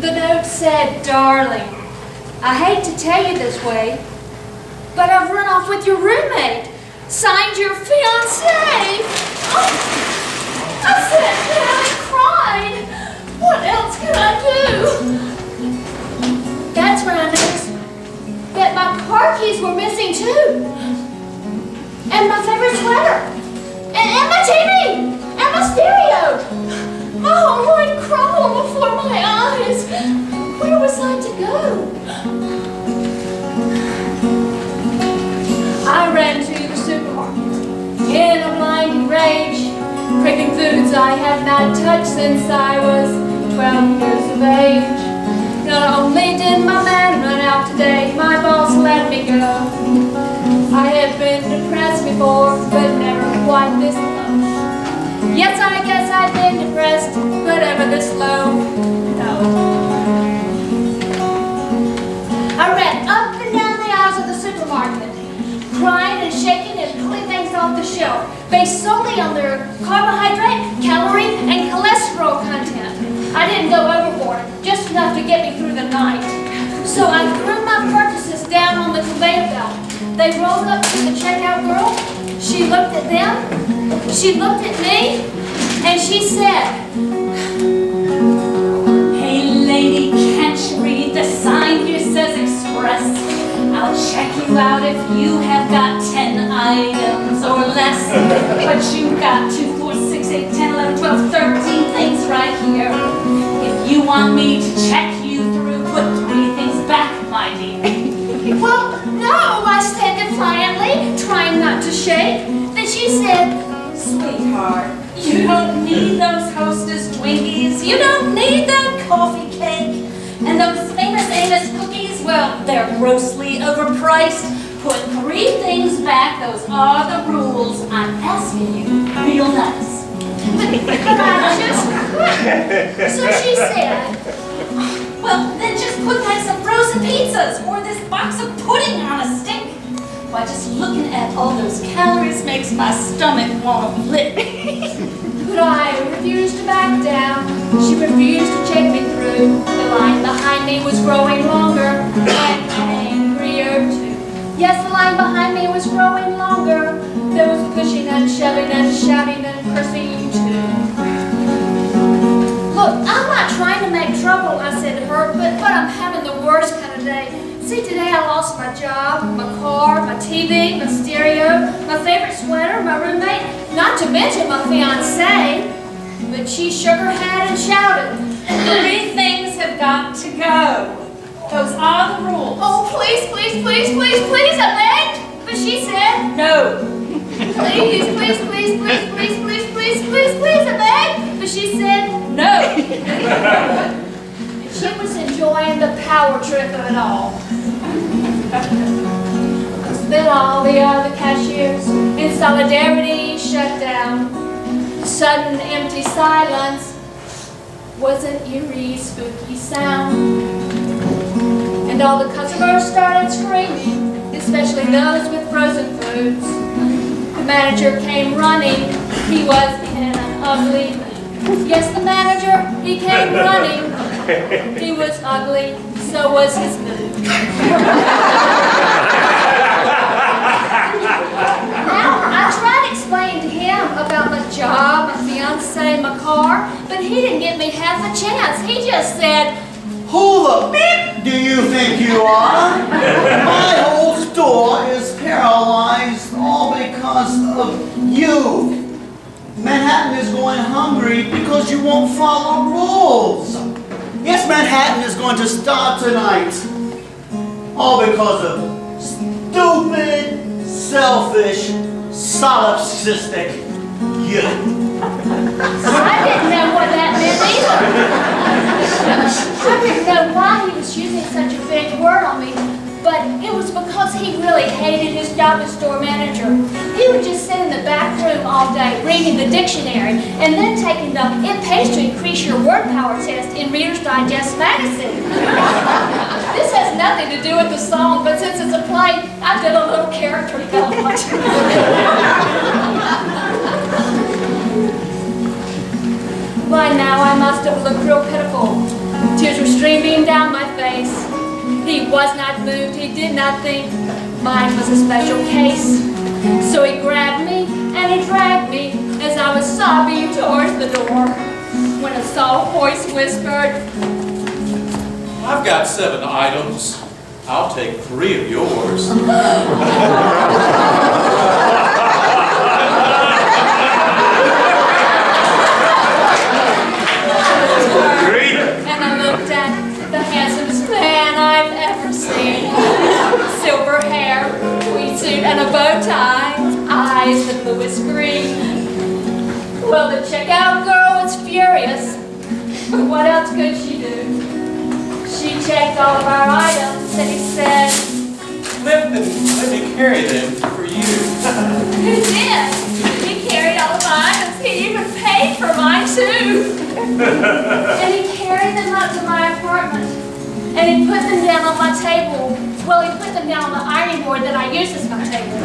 The note said, "Darling, I hate to tell you this way, but I've run off with your roommate. Signed, your fiancé." Oh, I sat down and cried. What else could I do? That's when I noticed that my car keys were missing too. And my favorite sweater. And my TV. And my stereo. My whole life crumbled before my eyes. Where was I to go? I ran to the supermarket in a blinding rage, craving foods I had not touched since I was 12 years of age. Not only did my man run out today, my boss let me go. I had been depressed before, but never quite this low. Yes, I guess I've been depressed, but ever this low, no. I ran up and down the aisles of the supermarket, crying and shaking and pulling things off the shelf, based solely on their carbohydrate, calorie, and cholesterol content. I didn't go overboard, just enough to get me through the night. So I threw my purchases down on the conveyor belt. They rolled up to the checkout girl. She looked at them. She looked at me, and she said, "Hey lady, can't you read the sign here says Express? I'll check you out if you have got 10 items or less. But you've got 2, 4, 6, 8, 10, 11, 12, 13 things right here. If you want me to check you through, put 3 things back, my dear." "Well, no," I said defiantly, trying not to shake. Then she said, "Sweetheart, you don't need those Hostess Twinkies. You don't need that coffee cake. And those famous Amos cookies, well, they're grossly overpriced. Put 3 things back. Those are the rules. I'm asking you real nice." But I just couldn't. So she said, "Well, then just put like some frozen pizzas or this box of pudding on a stick. Why, just looking at all those calories makes my stomach want to flip." But I refused to back down. She refused to check me through. The line behind me was growing longer and angrier too. Yes, the line behind me was growing longer. There was pushing and shoving and shouting and cursing too. "Look, I'm not trying to make trouble," I said to her, but I'm having the worst kind of day. See, today I lost my job, my car, my TV, my stereo, my favorite sweater, my roommate, not to mention my fiancé. But she shook her head and shouted, 3 things have got to go. Those are the rules." "Oh, please, please, please, please, please," I begged. But she said, "No." "Please, please, please, please, please, please, please, please, please," I begged. But she said, "No." She was enjoying the power trip of it all. Then all the other cashiers in solidarity shut down. Sudden empty silence was an eerie, spooky sound. And all the customers started screaming, especially those with frozen foods. The manager came running. He was in an ugly mood. Yes, the manager, he came running. He was ugly, so was his mood. Now, I tried to explain to him about my job, my fiancé, my car, but he didn't give me half a chance. He just said, "Who the beep do you think you are? My whole store is paralyzed all because of you. Manhattan is going hungry because you won't follow rules. Yes, Manhattan is going to starve tonight. All because of stupid, selfish, solipsistic you." I didn't know what that meant either. I didn't know why he was using such a big word on me, but it was because he really hated his job as store manager. He would just sit in the back room all day reading the dictionary and then taking the "It pays to increase your word power" test in Reader's Digest magazine. This has nothing to do with the song, but since it's a play, I did a little character development. By now I must have looked real pitiful to Tears were streaming down my face. He was not moved, he did not think mine was a special case. So he grabbed me and he dragged me as I was sobbing towards the door, when a soft voice whispered, I've got 7 items. I'll take 3 of yours. and I looked at the handsomest man I've ever seen. Silver hair, tweed suit, and a bow tie, eyes the bluest green. Well, the checkout girl was furious, but what else could she do? She checked all of our items and he said, Let me carry them for you. He did. He carried all of my items. He even paid for mine too. And he carried them up to my apartment. And he put them down on my table. Well, he put them down on the ironing board that I use as my table.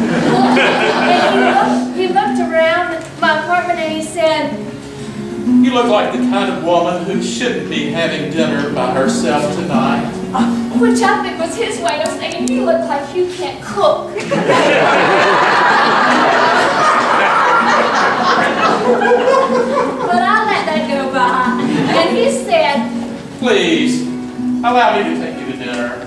And he looked around my apartment and he said, You look like the kind of woman who shouldn't be having dinner by herself tonight. which I think was his way of saying, you look like you can't cook. But I let that go by. And he said, Please, allow me to take you to dinner.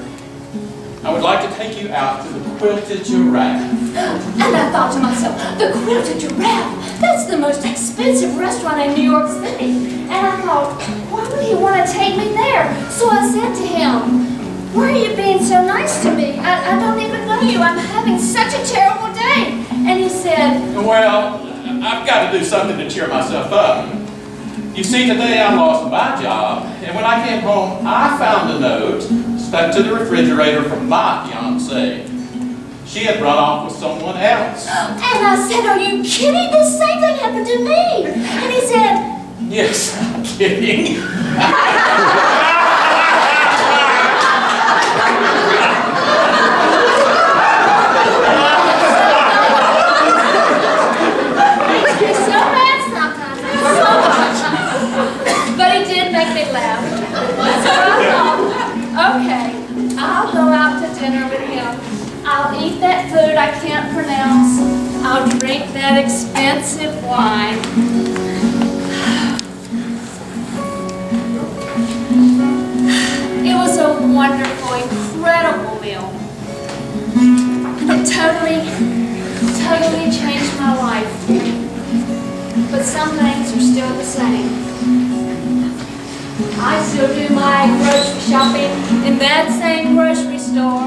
I would like to take you out to the Quilted Giraffe. and I thought to myself, the Quilted Giraffe, that's the most expensive restaurant in New York City. And I thought, why would he want to take me there? So I said to him, why are you being so nice to me? I don't even know you. I'm having such a terrible day. And he said, Well, I've got to do something to cheer myself up. You see, today I lost my job, and when I came home, I found a note stuck to the refrigerator from my fiancée. She had run off with someone else. and I said, are you kidding? The same thing happened to me. And he said, Yes, I'm kidding. he's so bad sometimes. So much. But he did make me laugh. So I thought, okay, I'll go out to dinner with him. I'll eat that food I can't pronounce. I'll drink that expensive wine. It was a wonderful, incredible meal. It totally changed my life. But some things are still the same. I still do my grocery shopping in that same grocery store.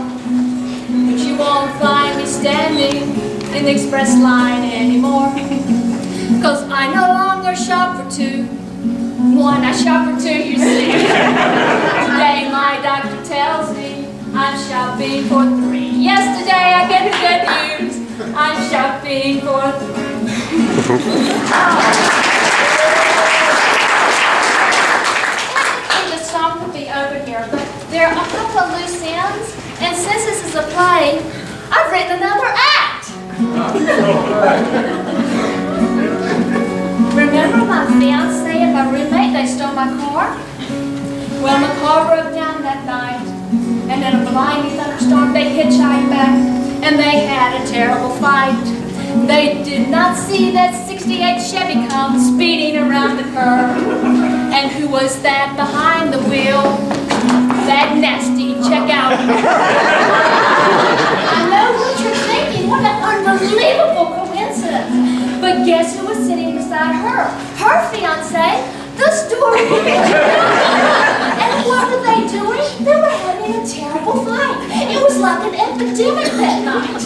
But you won't find me standing in the express line anymore. 'Cause I no longer shop for 2. 1, I shop for 2, you see. Today my doctor tells me I'm shopping for 3. Yesterday I get the good news. I'm shopping for 3. I think the song will be over here, but there are a couple of loose ends, and since this is a play, I've written another act. Remember my fiancé and my roommate, they stole my car? Well, my car broke down that night, and in a blinding thunderstorm, they hitchhiked back, and they had a terrible fight. They did not see that 68 Chevy come speeding around the curve. And who was that behind the wheel? That nasty checkout. I know what you're thinking. What an unbelievable coincidence. But guess who was sitting beside her? Her fiancé, the store manager. And what were they doing? They were having a terrible fight. It was like an epidemic that night.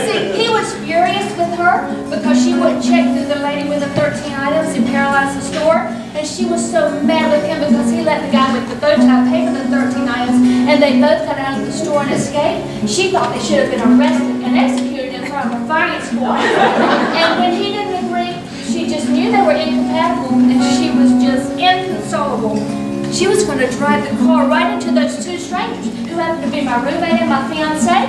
See, he was furious with her because she wouldn't check through the lady with the 13 items and paralyzed the store. And she was so mad with him because he let the guy with the bow tie pay for the 13 items and they both got out of the store and escaped. She thought they should have been arrested and executed in front of a firing squad. And when he didn't agree, she just knew they were incompatible and she was just inconsolable. She was going to drive the car right into those 2 strangers who happened to be my roommate and my fiancé,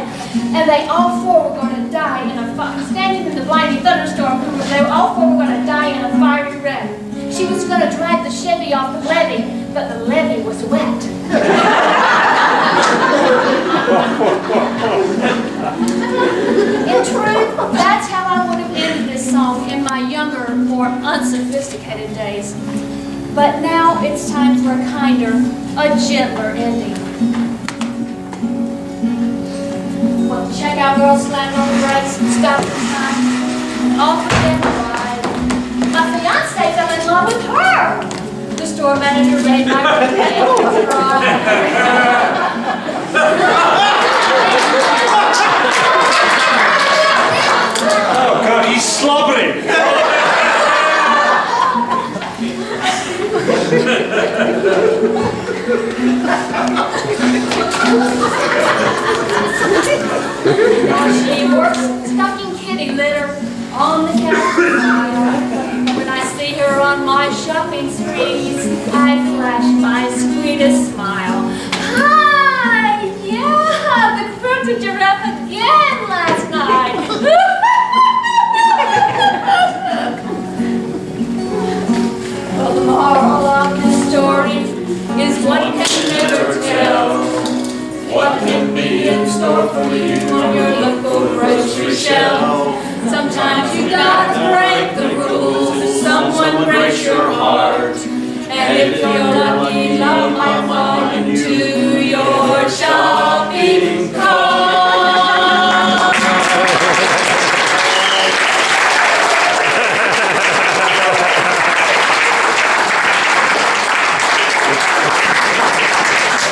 and they all 4 were going to die in a fire. Standing in the blinding thunderstorm, they all 4 were going to die in a fiery wreck. She was going to drive the Chevy off the levee, but the levee was wet. In truth, that's how I would have ended this song in my younger, more unsophisticated days. But now it's time for a kinder, a gentler ending. Well, check out girls slamming on the brakes, stop the time, off again the ride. My fiance fell in love with her. The store manager made my birthday cry. Oh God, he's slobbering. Now she works stocking kitty litter on the campfire. When I see her on my shopping sprees, I flash my sweetest smile. Hi! Yeah! The crypto giraffe again last night!